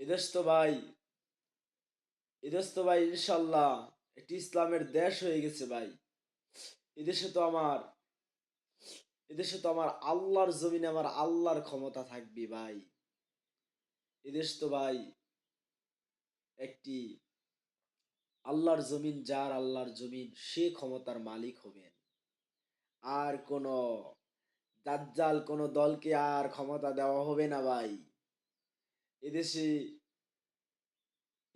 এদেশ তো ভাই এদেশ তো ভাই ইনশাল্লাহ একটি ইসলামের দেশ হয়ে গেছে ভাই। এদেশে তো আমার এদেশে তো আমার আল্লাহর জমিনে আমার আল্লাহর ক্ষমতা থাকবে ভাই। এদেশ তো ভাই একটি আল্লাহর জমিন, যার আল্লাহর জমিন সে ক্ষমতার মালিক হবেন। আর কোন দাজ্জাল কোন দলকে আর ক্ষমতা দেওয়া হবে না ভাই। এদেশে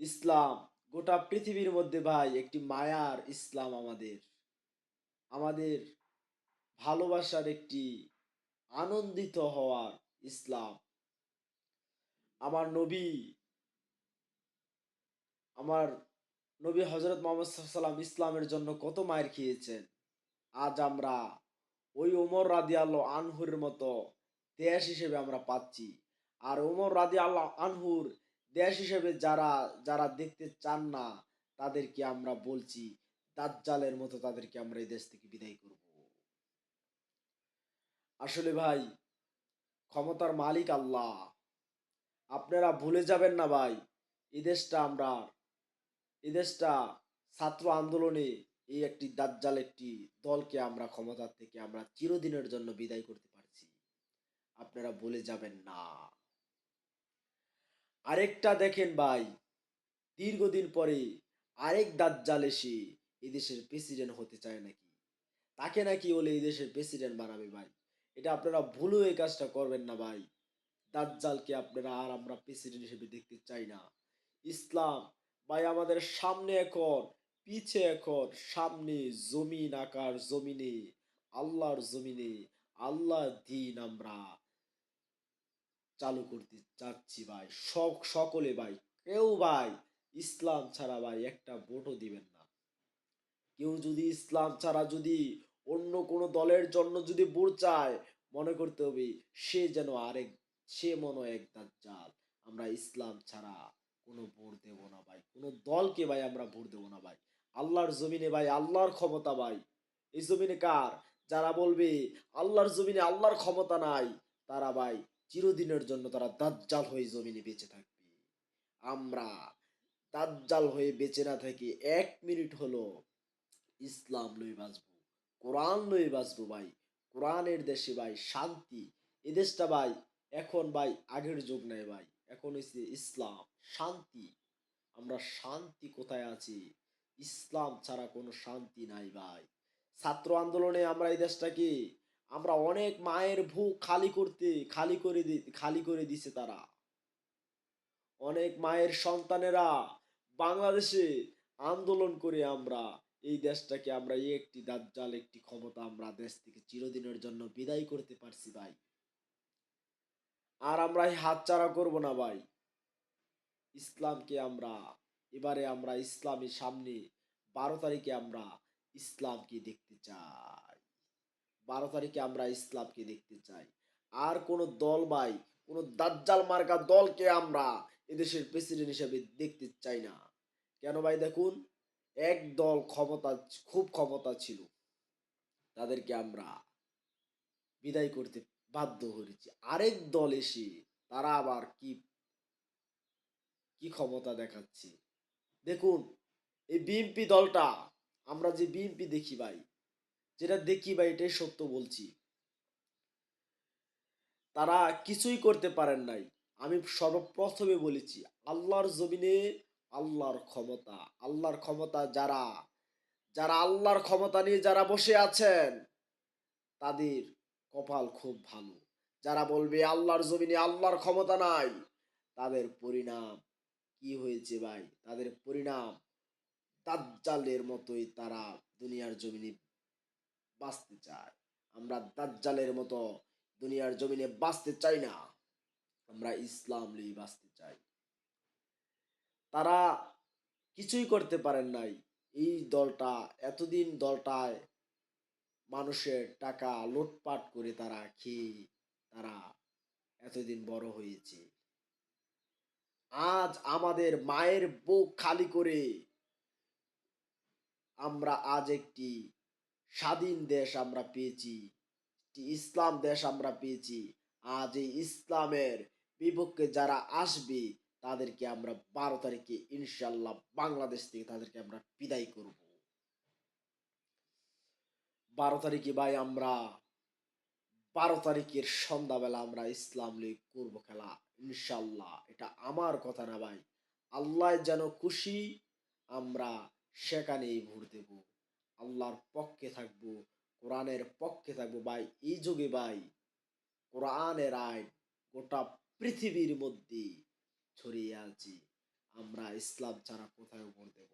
ইসলাম গোটা পৃথিবীর মধ্যে ভাই একটি মায়ার ইসলাম, আমাদের আমাদের ভালোবাসার একটি আনন্দিত হওয়ার ইসলাম। আমার নবী আমার নবী হজরত মোহাম্মদ সাল্লাম ইসলামের জন্য কত মায়ের খেয়েছেন। আজ আমরা ওই ওমর রাদিয়াল্লাহু আনহুর মতো দেশ হিসেবে আমরা পাচ্ছি। আর ওমর রাদিয়াল্লাহু আনহুর দেশ হিসেবে যারা যারা দেখতে চান না, তাদেরকে আমরা বলছি দাজ্জালের মতো তাদেরকে আমরা এই দেশ থেকে বিদায় করব। আসলে ভাই, ক্ষমতার মালিক আল্লাহ। আপনারা ভুলে যাবেন না ভাই, এই দেশটা আমরা এই দেশটা ছাত্র আন্দোলনে এই একটি দাজ্জাল একটি দলকে আমরা ক্ষমতার থেকে আমরা চিরদিনের জন্য বিদায় করতে পারছি। আপনারা ভুলে যাবেন না। আরেকটা দেখেন ভাই, দীর্ঘদিন পরে আরেক দাজ্জাল এসে এই দেশের প্রেসিডেন্ট হতে চায় নাকি, তাকে নাকি বলে এই দেশের প্রেসিডেন্ট বানাবে ভাই। এটা আপনারা ভুলেও এই কাজটা করবেন না ভাই। দাজ্জালকে আপনারা আর আমরা প্রেসিডেন্ট হিসেবে দেখতে চাই না। ইসলাম ভাই আমাদের সামনে এখন, পিছে এখন, সামনে জমিন আকার জমিনে, আল্লাহর জমিনে আল্লাহর দিন আমরা চালু করতে চাচ্ছি ভাই। সকলে ভাই, কেউ ভাই ইসলাম ছাড়া ভাই একটা ভোটও দিবেন না। কেউ যদি ইসলাম ছাড়া যদি অন্য কোনো দলের জন্য যদি ভোট চায়, মনে করতে হবে সে মনে এক দাজ্জাল। আমরা ইসলাম ছাড়া কোনো ভোট দেব না ভাই, কোনো দলকে ভাই আমরা ভোট দেব না ভাই। আল্লাহর জমিনে ভাই আল্লাহর ক্ষমতা ভাই। এই জমিনে কার? যারা বলবে আল্লাহর জমিনে আল্লাহর ক্ষমতা নাই, তারা ভাই চিরদিনের জন্য তারা দাজ্জাল হয়ে জমিনে বেঁচে থাকবে। আমরা দাজ্জাল হয়ে বেঁচে না থেকে 1 মিনিট হলো ইসলাম লই বাঁচবো, কোরআন লই বাঁচবো ভাই। কোরআনের দেশে ভাই শান্তি। এ দেশটা ভাই এখন ভাই আগের যুগ নাই ভাই, এখন হচ্ছে ইসলাম, শান্তি। আমরা শান্তি কোথায় আছি? ইসলাম ছাড়া কোনো শান্তি নাই ভাই। ছাত্র আন্দোলনে আমরা এই দেশটাকে আমরা অনেক মায়ের বুক খালি করে দিছে তারা। অনেক মায়ের সন্তানেরা বাংলাদেশে আন্দোলন করে আমরা এই দেশটাকে আমরা এই একটি দাজ্জাল একটি ক্ষমতা আমরা দেশ থেকে চিরদিনের জন্য বিদায় করতে পারছি ভাই। আর আমরা এই হাতছাড়া করব না ভাই। ইসলামকে আমরা এবারে আমরা ইসলামী সামনে 12 তারিখে আমরা ইসলামকে দেখতে চাই। 12 তারিখে আমরা ইসলামকে দেখতে চাই। আর কোন দল ভাই, কোন দাজ্জাল মার্কা দলকে আমরা এদেশের প্রেসিডেন্ট হিসেবে দেখতে চাই না। কেন ভাই? দেখুন, এক দল খুব ক্ষমতা ছিল, তাদেরকে আমরা বিদায় করতে বাধ্য হয়েছি। আরেক দল এসে তারা আবার কি কি ক্ষমতা দেখাচ্ছে দেখুন। এই বিএনপি দলটা, আমরা যে বিএনপি দেখি ভাই, যেটা দেখি ভাই এটাই সত্য বলছি, তারা কিছুই করতে পারেন নাই। আমি সর্বপ্রথমে বলেছি, আল্লাহর জমিনে আল্লাহর ক্ষমতা যারা যারা আল্লাহর ক্ষমতা নিয়ে যারা বসে আছেন, তাদের কপাল খুব ভালো। যারা বলবে আল্লাহর জমিনে আল্লাহর ক্ষমতা নাই, তাদের পরিণাম কি হয়েছে ভাই? তাদের পরিণাম দাজ্জালের মতোই, তারা দুনিয়ার জমিনে বাঁচতে চায়। আমরা দাজ্জালের মতো দুনিয়ার জমিনে বাঁচতে চাই না। আমরা ইসলাম নিয়ে বাঁচতে চাই। তারা কিছুই করতে পারেন নাই। এই দলটা এতদিন দলটায় মানুষের টাকা লুটপাট করে তারা খেয়ে তারা এতদিন বড় হয়েছে। আজ আমাদের মায়ের বুক খালি করে আমরা আজ একটি স্বাধীন দেশ আমরা পেয়েছি, একটি ইসলাম দেশ আমরা পেয়েছি। আজ এই ইসলামের বিপক্ষে যারা আসবে, তাদেরকে আমরা 12 তারিখে ইনশাল্লাহ বাংলাদেশ থেকে তাদেরকে আমরা বিদায় করব। 12 তারিখে ভাই আমরা 12 তারিখের সন্ধ্যাবেলা আমরা ইসলাম লীগ করব খেলা ইনশাল্লাহ। এটা আমার কথা না ভাই, আল্লাহ যেন খুশি আমরা সেখানেই ভোট দেব। আল্লাহর পক্ষে থাকবো, কোরআনের পক্ষে থাকবো ভাই। এই যুগে ভাই কোরআনের আইন গোটা পৃথিবীর মধ্যে ছড়িয়ে আছে, আমরা ইসলাম ছাড়া কোথায় ভোট দেব